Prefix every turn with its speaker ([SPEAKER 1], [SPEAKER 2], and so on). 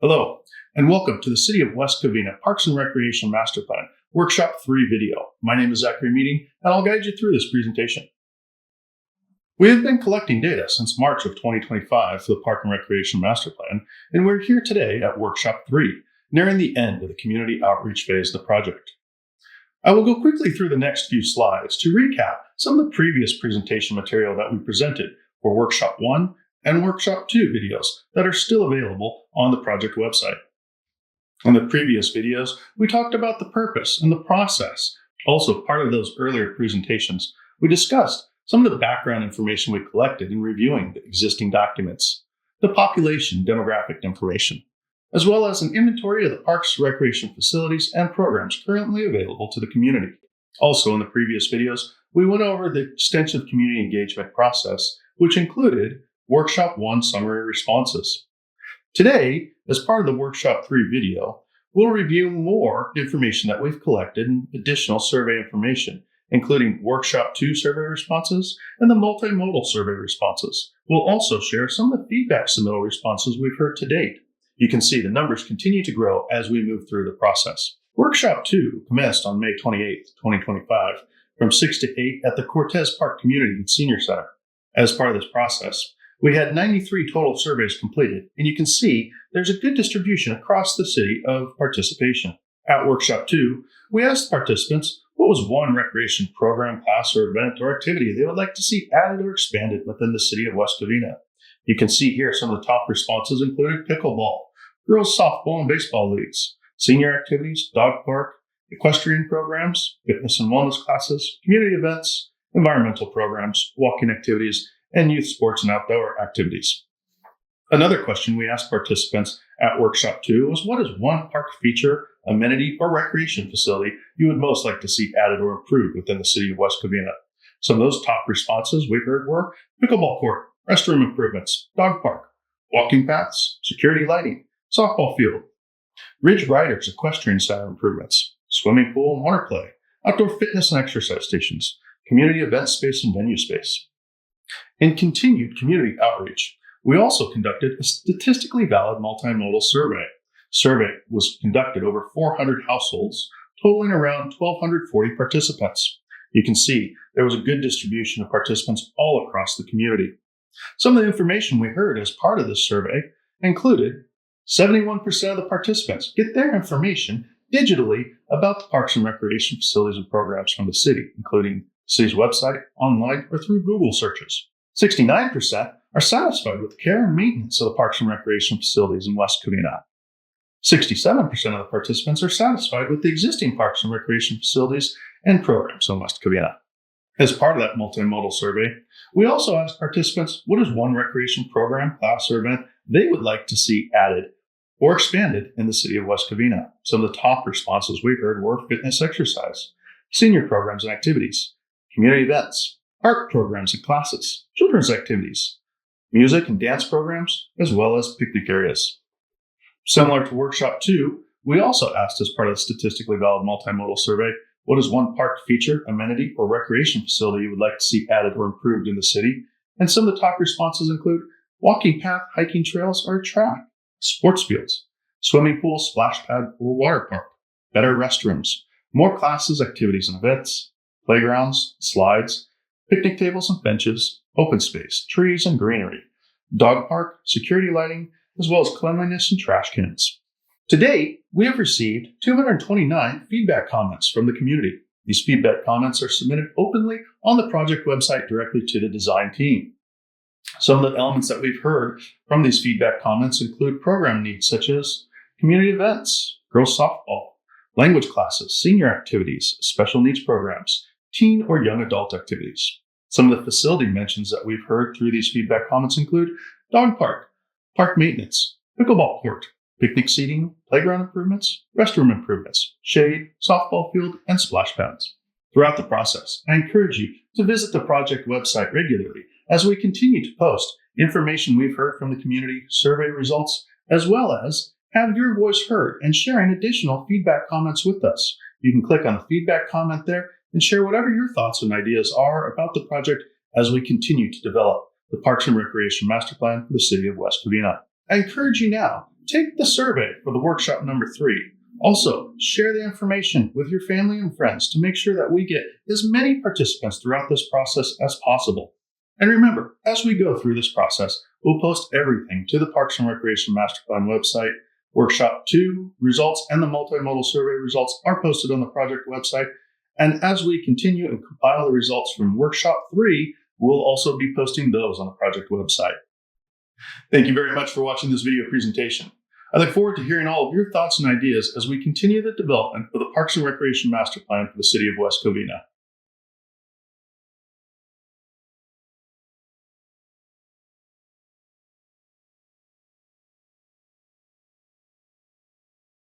[SPEAKER 1] Hello, and welcome to the City of West Covina Parks and Recreation Master Plan Workshop 3 video. My name is Zachary Meading, and I'll guide you through this presentation. We have been collecting data since March of 2025 for the Park and Recreation Master Plan, and we're here today at Workshop 3, nearing the end of the community outreach phase of the project. I will go quickly through the next few slides to recap some of the previous presentation material that we presented for Workshop 1 and Workshop 2 videos that are still available on the project website. On the previous videos, we talked about the purpose and the process. Also, part of those earlier presentations, we discussed some of the background information we collected in reviewing the existing documents, the population demographic information, as well as an inventory of the parks, recreation facilities, and programs currently available to the community. Also, in the previous videos, we went over the extensive community engagement process, which included Workshop 1 summary responses. Today, as part of the Workshop 3 video, we'll review more information that we've collected and additional survey information, including Workshop 2 survey responses and the multimodal survey responses. We'll also share some of the feedback submittal responses we've heard to date. You can see the numbers continue to grow as we move through the process. Workshop 2 commenced on May 28, 2025, from 6 to 8 at the Cortez Park Community and Senior Center. As part of this process, we had 93 total surveys completed, and you can see there's a good distribution across the city of participation. At Workshop 2, we asked participants what was one recreation program, class, or event or activity they would like to see added or expanded within the city of West Covina. You can see here some of the top responses included pickleball, girls softball and baseball leagues, senior activities, dog park, equestrian programs, fitness and wellness classes, community events, environmental programs, walking activities, and youth sports and outdoor activities. Another question we asked participants at Workshop 2 was, what is one park feature, amenity, or recreation facility you would most like to see added or improved within the city of West Covina? Some of those top responses we heard were pickleball court, restroom improvements, dog park, walking paths, security lighting, softball field, Ridge Riders Equestrian Center improvements, swimming pool and water play, outdoor fitness and exercise stations, community event space and venue space. In continued community outreach, we also conducted a statistically valid multimodal survey. Survey was conducted over 400 households, totaling around 1,240 participants. You can see there was a good distribution of participants all across the community. Some of the information we heard as part of this survey included 71% of the participants get their information digitally about the parks and recreation facilities and programs from the city, including the city's website, online, or through Google searches. 69% are satisfied with the care and maintenance of the parks and recreation facilities in West Covina. 67% of the participants are satisfied with the existing parks and recreation facilities and programs in West Covina. As part of that multimodal survey, we also asked participants what is one recreation program, class, or event they would like to see added or expanded in the city of West Covina. Some of the top responses we heard were fitness exercise, senior programs and activities, community events, art programs and classes, children's activities, music and dance programs, as well as picnic areas. Similar to Workshop 2, we also asked as part of the statistically valid multimodal survey, what is one park feature, amenity, or recreation facility you would like to see added or improved in the city? And some of the top responses include walking path, hiking trails, or a track, sports fields, swimming pool, splash pad, or water park, better restrooms, more classes, activities, and events, playgrounds, slides, picnic tables and benches, open space, trees and greenery, dog park, security lighting, as well as cleanliness and trash cans. To date, we have received 229 feedback comments from the community. These feedback comments are submitted openly on the project website directly to the design team. Some of the elements that we've heard from these feedback comments include program needs such as community events, girls softball, language classes, senior activities, special needs programs, teen or young adult activities. Some of the facility mentions that we've heard through these feedback comments include dog park, park maintenance, pickleball court, picnic seating, playground improvements, restroom improvements, shade, softball field, and splash pads. Throughout the process, I encourage you to visit the project website regularly as we continue to post information we've heard from the community, survey results, as well as have your voice heard and sharing additional feedback comments with us. You can click on the feedback comment there and share whatever your thoughts and ideas are about the project as we continue to develop the Parks and Recreation Master Plan for the City of West Covina. I encourage you now take the survey for the workshop number 3. Also, share the information with your family and friends to make sure that we get as many participants throughout this process as possible. And remember, as we go through this process, we'll post everything to the Parks and Recreation Master Plan website. Workshop 2 results and the multimodal survey results are posted on the project website. And as we continue and compile the results from Workshop 3, we'll also be posting those on the project website. Thank you very much for watching this video presentation. I look forward to hearing all of your thoughts and ideas as we continue the development of the Parks and Recreation Master Plan for the City of West Covina.